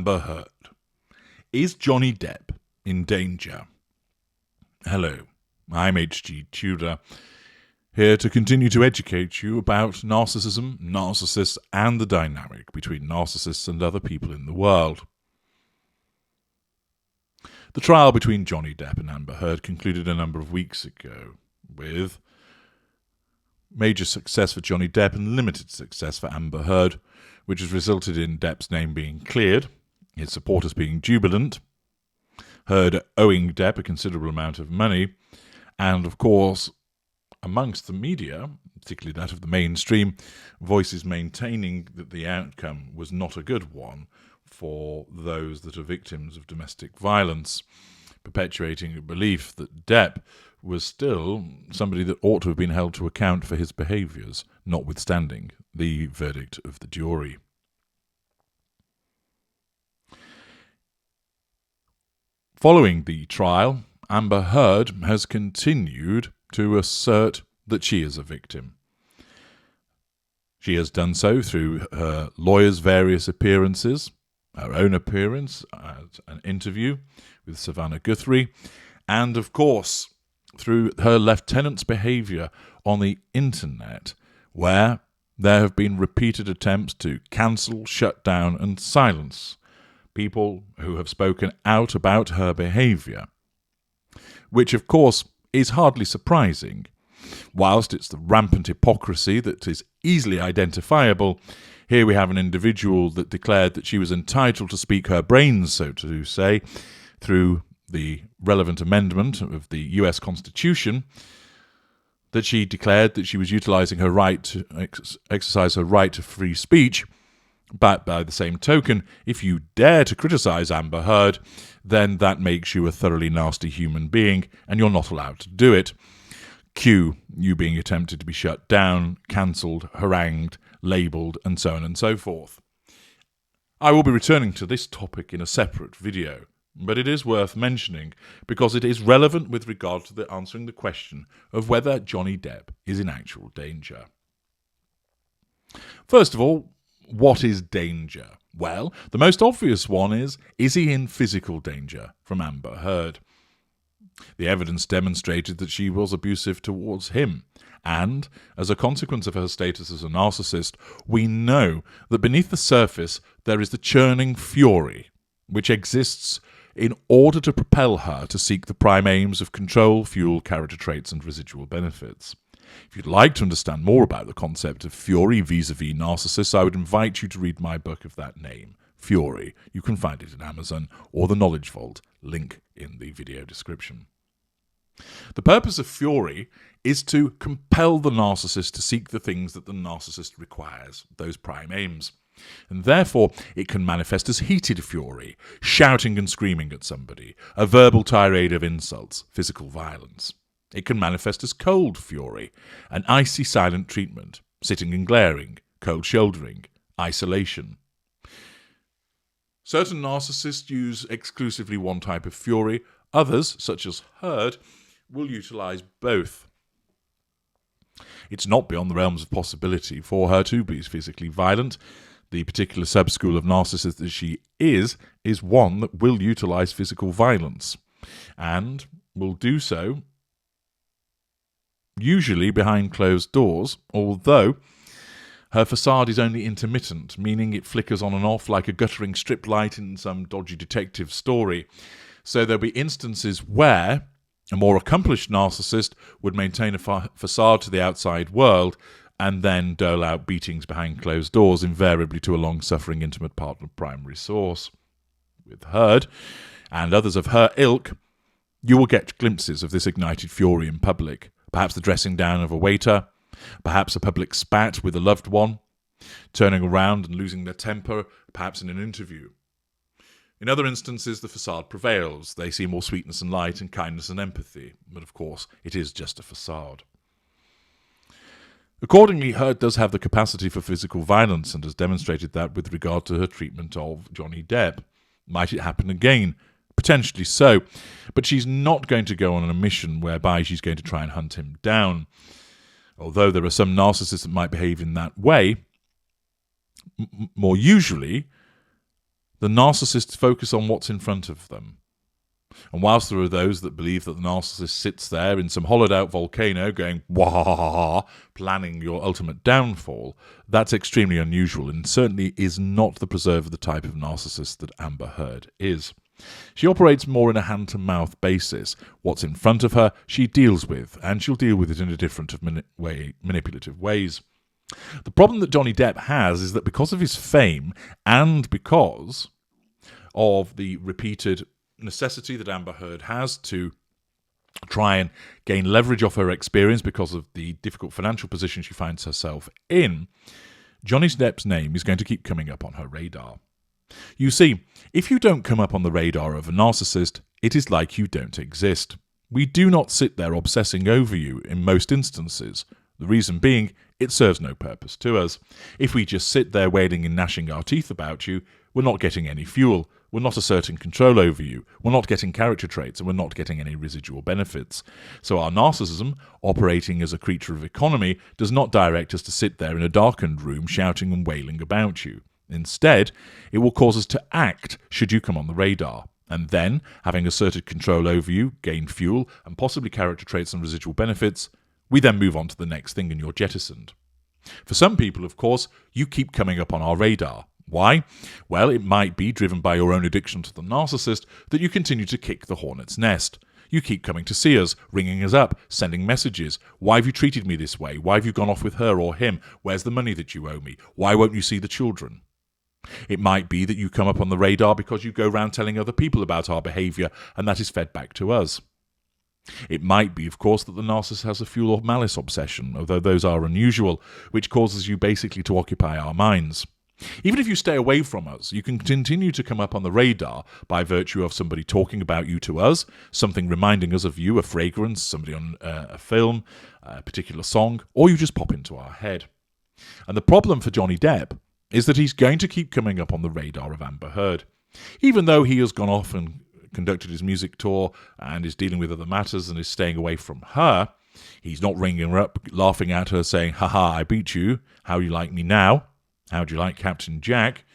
Amber Heard. Is Johnny Depp in danger? Hello, I'm H.G. Tudor, here to continue to educate you about narcissism, narcissists, and the dynamic between narcissists and other people in the world. The trial between Johnny Depp and Amber Heard concluded a number of weeks ago, with major success for Johnny Depp and limited success for Amber Heard, which has resulted in Depp's name being cleared, his supporters being jubilant, Heard owing Depp a considerable amount of money, and of course, amongst the media, particularly that of the mainstream, voices maintaining that the outcome was not a good one for those that are victims of domestic violence, perpetuating a belief that Depp was still somebody that ought to have been held to account for his behaviours, notwithstanding the verdict of the jury. Following the trial, Amber Heard has continued to assert that she is a victim. She has done so through her lawyer's various appearances, her own appearance at an interview with Savannah Guthrie, and of course through her lieutenant's behaviour on the internet, where there have been repeated attempts to cancel, shut down and silence people who have spoken out about her behaviour, which of course is hardly surprising. Whilst it's the rampant hypocrisy that is easily identifiable, here we have an individual that declared that she was entitled to speak her brains, so to say, through the relevant amendment of the US Constitution, that she declared that she was utilising her right to exercise her right to free speech. But by the same token, if you dare to criticise Amber Heard, then that makes you a thoroughly nasty human being, and you're not allowed to do it. Cue you being attempted to be shut down, cancelled, harangued, labelled, and so on and so forth. I will be returning to this topic in a separate video, but it is worth mentioning because it is relevant with regard to answering the question of whether Johnny Depp is in actual danger. First of all, what is danger? Well, the most obvious one is he in physical danger from Amber Heard? The evidence demonstrated that she was abusive towards him, and, as a consequence of her status as a narcissist, we know that beneath the surface there is the churning fury, which exists in order to propel her to seek the prime aims of control, fuel, character traits, and residual benefits. If you'd like to understand more about the concept of fury vis-a-vis narcissists, I would invite you to read my book of that name, Fury. You can find it at Amazon or the Knowledge Vault, link in the video description. The purpose of fury is to compel the narcissist to seek the things that the narcissist requires, those prime aims. And therefore, it can manifest as heated fury, shouting and screaming at somebody, a verbal tirade of insults, physical violence. It can manifest as cold fury, an icy silent treatment, sitting and glaring, cold shouldering, isolation. Certain narcissists use exclusively one type of fury. Others, such as Heard, will utilise both. It's not beyond the realms of possibility for her to be physically violent. The particular subschool of narcissist that she is one that will utilise physical violence, and will do so usually behind closed doors, although her facade is only intermittent, meaning it flickers on and off like a guttering strip light in some dodgy detective story. So there'll be instances where a more accomplished narcissist would maintain a facade to the outside world and then dole out beatings behind closed doors, invariably to a long-suffering intimate partner of primary source. With Heard, and others of her ilk, you will get glimpses of this ignited fury in public. Perhaps the dressing down of a waiter, perhaps a public spat with a loved one, turning around and losing their temper, perhaps in an interview. In other instances, the facade prevails. They see more sweetness and light and kindness and empathy, but of course, it is just a facade. Accordingly, Heard does have the capacity for physical violence and has demonstrated that with regard to her treatment of Johnny Depp. Might it happen again? Potentially so, but she's not going to go on a mission whereby she's going to try and hunt him down. Although there are some narcissists that might behave in that way, more usually The narcissists focus on what's in front of them. And whilst there are those that believe that the narcissist sits there in some hollowed-out volcano going, wah, planning your ultimate downfall, that's extremely unusual and certainly is not the preserve of the type of narcissist that Amber Heard is. She operates more in a hand-to-mouth basis. What's in front of her, she deals with, and she'll deal with it in a different of manipulative ways. The problem that Johnny Depp has is that because of his fame and because of the repeated necessity that Amber Heard has to try and gain leverage off her experience because of the difficult financial position she finds herself in, Johnny Depp's name is going to keep coming up on her radar. You see, if you don't come up on the radar of a narcissist, it is like you don't exist. We do not sit there obsessing over you in most instances. The reason being, it serves no purpose to us. If we just sit there wailing and gnashing our teeth about you, we're not getting any fuel. We're not asserting control over you. We're not getting character traits, and we're not getting any residual benefits. So our narcissism, operating as a creature of economy, does not direct us to sit there in a darkened room shouting and wailing about you. Instead, it will cause us to act should you come on the radar. And then, having asserted control over you, gained fuel, and possibly character traits and residual benefits, we then move on to the next thing and you're jettisoned. For some people, of course, you keep coming up on our radar. Why? Well, it might be driven by your own addiction to the narcissist that you continue to kick the hornet's nest. You keep coming to see us, ringing us up, sending messages. Why have you treated me this way? Why have you gone off with her or him? Where's the money that you owe me? Why won't you see the children? It might be that you come up on the radar because you go around telling other people about our behaviour and that is fed back to us. It might be, of course, that the narcissist has a fuel or malice obsession, although those are unusual, which causes you basically to occupy our minds. Even if you stay away from us, you can continue to come up on the radar by virtue of somebody talking about you to us, something reminding us of you, a fragrance, somebody on a film, a particular song, or you just pop into our head. And the problem for Johnny Depp is that he's going to keep coming up on the radar of Amber Heard. Even though he has gone off and conducted his music tour and is dealing with other matters and is staying away from her, he's not ringing her up, laughing at her, saying, "Ha, I beat you. How do you like me now? How do you like Captain Jack?"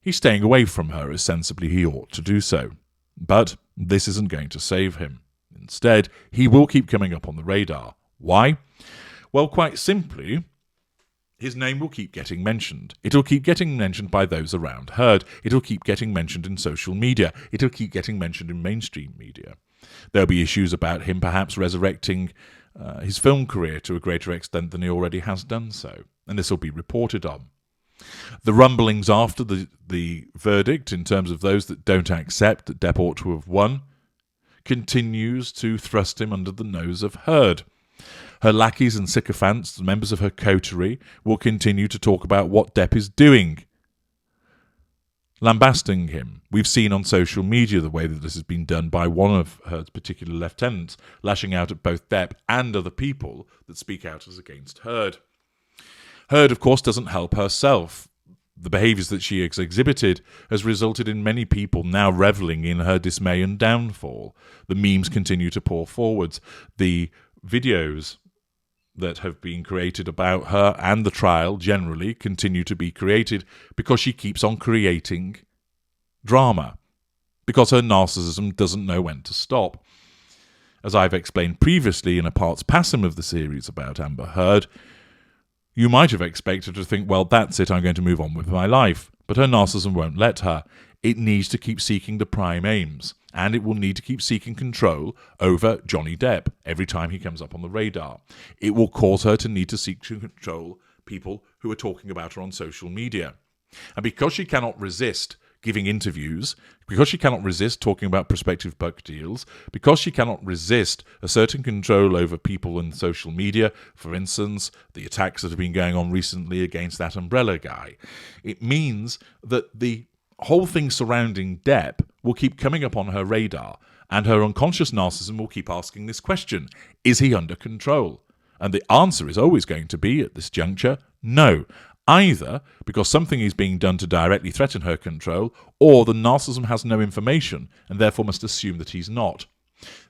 He's staying away from her as sensibly he ought to do so. But this isn't going to save him. Instead, he will keep coming up on the radar. Why? Well, quite simply, his name will keep getting mentioned. It'll keep getting mentioned by those around Heard. It'll keep getting mentioned in social media. It'll keep getting mentioned in mainstream media. There'll be issues about him perhaps resurrecting his film career to a greater extent than he already has done so. And this will be reported on. The rumblings after the verdict, in terms of those that don't accept that Depp ought to have won, continues to thrust him under the nose of Heard. Her lackeys and sycophants, members of her coterie, will continue to talk about what Depp is doing, lambasting him. We've seen on social media the way that this has been done by one of Heard's particular lieutenants, lashing out at both Depp and other people that speak out as against Heard. Heard, of course, doesn't help herself. The behaviours that she has exhibited has resulted in many people now revelling in her dismay and downfall. The memes continue to pour forwards. The videos that have been created about her and the trial generally continue to be created because she keeps on creating drama, because her narcissism doesn't know when to stop. As I've explained previously in a parts passum of the series about Amber Heard, you might have expected her to think, well, that's it, I'm going to move on with my life. But her narcissism won't let her. It needs to keep seeking the prime aims, and it will need to keep seeking control over Johnny Depp every time he comes up on the radar. It will cause her to need to seek to control people who are talking about her on social media. And because she cannot resist giving interviews, because she cannot resist talking about prospective book deals, because she cannot resist asserting control over people in social media, for instance, the attacks that have been going on recently against that umbrella guy, it means that the whole thing surrounding Depp will keep coming up on her radar, and her unconscious narcissism will keep asking this question: is he under control? And the answer is always going to be, at this juncture, no. Either because something is being done to directly threaten her control, or the narcissism has no information and therefore must assume that he's not.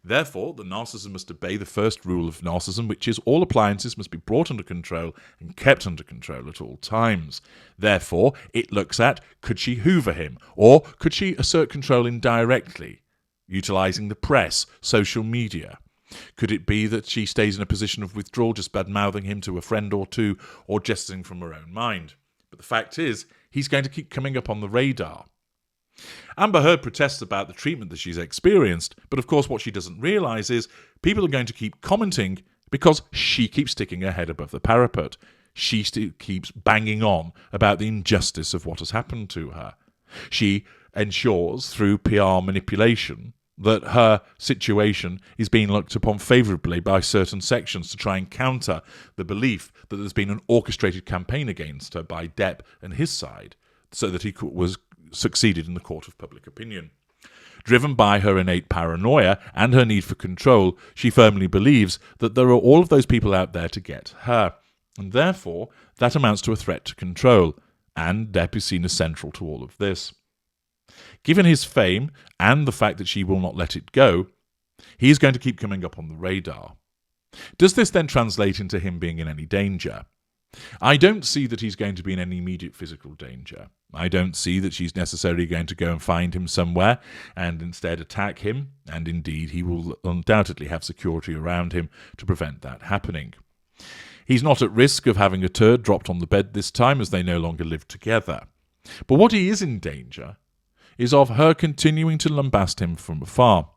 Therefore, the narcissist must obey the first rule of narcissism, which is all appliances must be brought under control and kept under control at all times. Therefore, it looks at, could she hoover him, or could she assert control indirectly, utilising the press, social media? Could it be that she stays in a position of withdrawal, just bad-mouthing him to a friend or two, or gesturing from her own mind? But the fact is, he's going to keep coming up on the radar. Amber Heard protests about the treatment that she's experienced, but of course what she doesn't realise is people are going to keep commenting because she keeps sticking her head above the parapet. She still keeps banging on about the injustice of what has happened to her. She ensures through PR manipulation that her situation is being looked upon favourably by certain sections to try and counter the belief that there's been an orchestrated campaign against her by Depp and his side, so that he was succeeded in the court of public opinion. Driven by her innate paranoia and her need for control, she firmly believes that there are all of those people out there to get her, and therefore that amounts to a threat to control, and Depp is seen as central to all of this. Given his fame and the fact that she will not let it go, he is going to keep coming up on the radar. Does this then translate into him being in any danger? I don't see that he's going to be in any immediate physical danger. I don't see that she's necessarily going to go and find him somewhere and instead attack him, and indeed he will undoubtedly have security around him to prevent that happening. He's not at risk of having a turd dropped on the bed this time, as they no longer live together. But what he is in danger is of her continuing to lambast him from afar.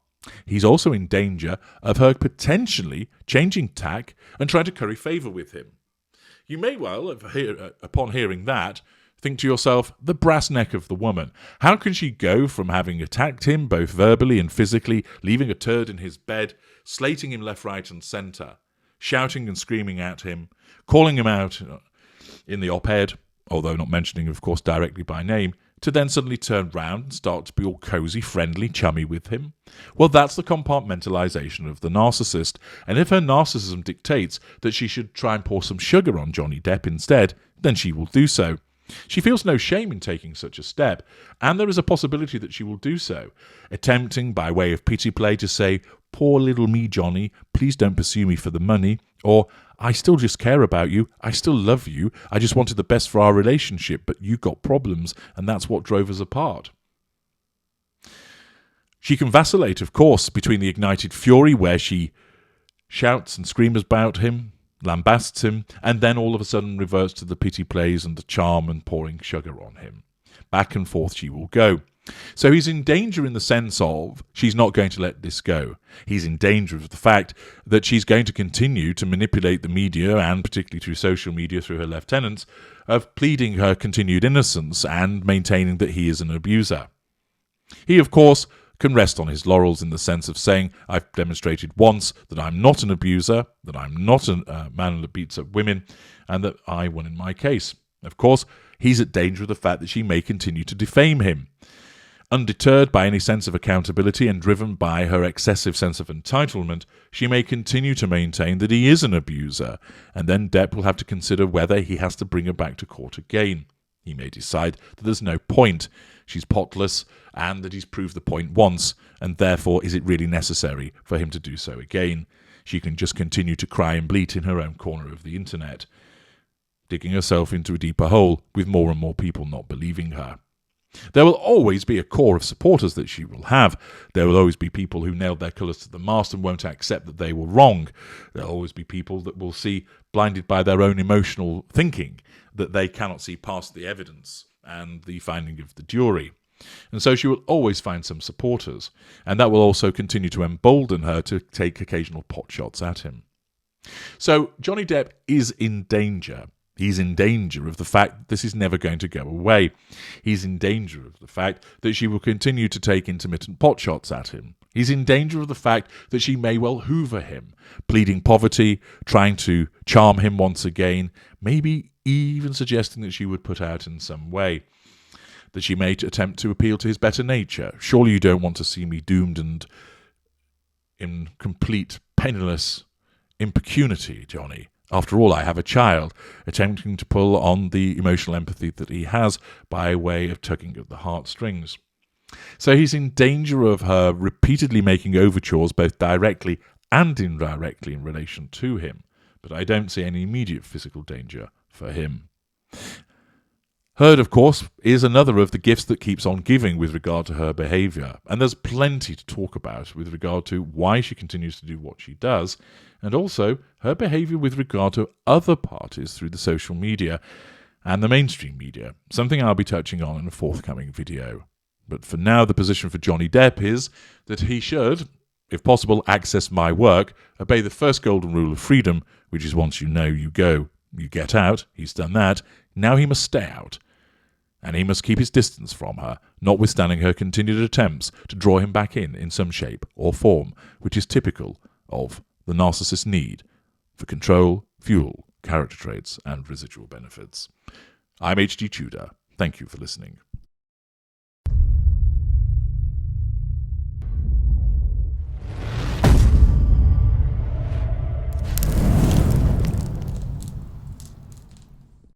He's also in danger of her potentially changing tack and trying to curry favour with him. You may well, upon hearing that, think to yourself, the brass neck of the woman. How can she go from having attacked him both verbally and physically, leaving a turd in his bed, slating him left, right and centre, shouting and screaming at him, calling him out in the op-ed, although not mentioning, of course, directly by name, to then suddenly turn round and start to be all cosy, friendly, chummy with him? Well, that's the compartmentalisation of the narcissist, and if her narcissism dictates that she should try and pour some sugar on Johnny Depp instead, then she will do so. She feels no shame in taking such a step, and there is a possibility that she will do so, attempting by way of pity play to say, "Poor little me, Johnny, please don't pursue me for the money," or "I still just care about you, I still love you, I just wanted the best for our relationship, but you got problems, and that's what drove us apart." She can vacillate, of course, between the ignited fury where she shouts and screams about him, lambasts him, and then all of a sudden reverts to the pity plays and the charm and pouring sugar on him. Back and forth she will go. So he's in danger in the sense of she's not going to let this go. He's in danger of the fact that she's going to continue to manipulate the media, and particularly through social media through her lieutenants, of pleading her continued innocence and maintaining that he is an abuser. He, of course, can rest on his laurels in the sense of saying, "I've demonstrated once that I'm not an abuser, that I'm not a man that beats up women, and that I won in my case." Of course, he's at danger of the fact that she may continue to defame him. Undeterred by any sense of accountability and driven by her excessive sense of entitlement, she may continue to maintain that he is an abuser, and then Depp will have to consider whether he has to bring her back to court again. He may decide that there's no point, she's potless, and that he's proved the point once, and therefore is it really necessary for him to do so again? She can just continue to cry and bleat in her own corner of the internet, digging herself into a deeper hole with more and more people not believing her. There will always be a core of supporters that she will have. There will always be people who nailed their colours to the mast and won't accept that they were wrong. There will always be people that will see, blinded by their own emotional thinking, that they cannot see past the evidence and the finding of the jury. And so she will always find some supporters, and that will also continue to embolden her to take occasional potshots at him. So Johnny Depp is in danger. He's in danger of the fact that this is never going to go away. He's in danger of the fact that she will continue to take intermittent potshots at him. He's in danger of the fact that she may well hoover him, pleading poverty, trying to charm him once again, maybe even suggesting that she would put out in some way, that she may attempt to appeal to his better nature. "Surely you don't want to see me doomed and in complete penniless impecunity, Johnny. After all, I have a child," attempting to pull on the emotional empathy that he has by way of tugging at the heartstrings. So he's in danger of her repeatedly making overtures both directly and indirectly in relation to him, but I don't see any immediate physical danger for him. Heard, of course, is another of the gifts that keeps on giving with regard to her behaviour, and there's plenty to talk about with regard to why she continues to do what she does, and also her behaviour with regard to other parties through the social media and the mainstream media, something I'll be touching on in a forthcoming video. But for now, the position for Johnny Depp is that he should, if possible, access my work, obey the first golden rule of freedom, which is once you know, you go, you get out. He's done that. Now he must stay out. And he must keep his distance from her, notwithstanding her continued attempts to draw him back in some shape or form, which is typical of the narcissist's need for control, fuel, character traits, and residual benefits. I'm H.G. Tudor. Thank you for listening.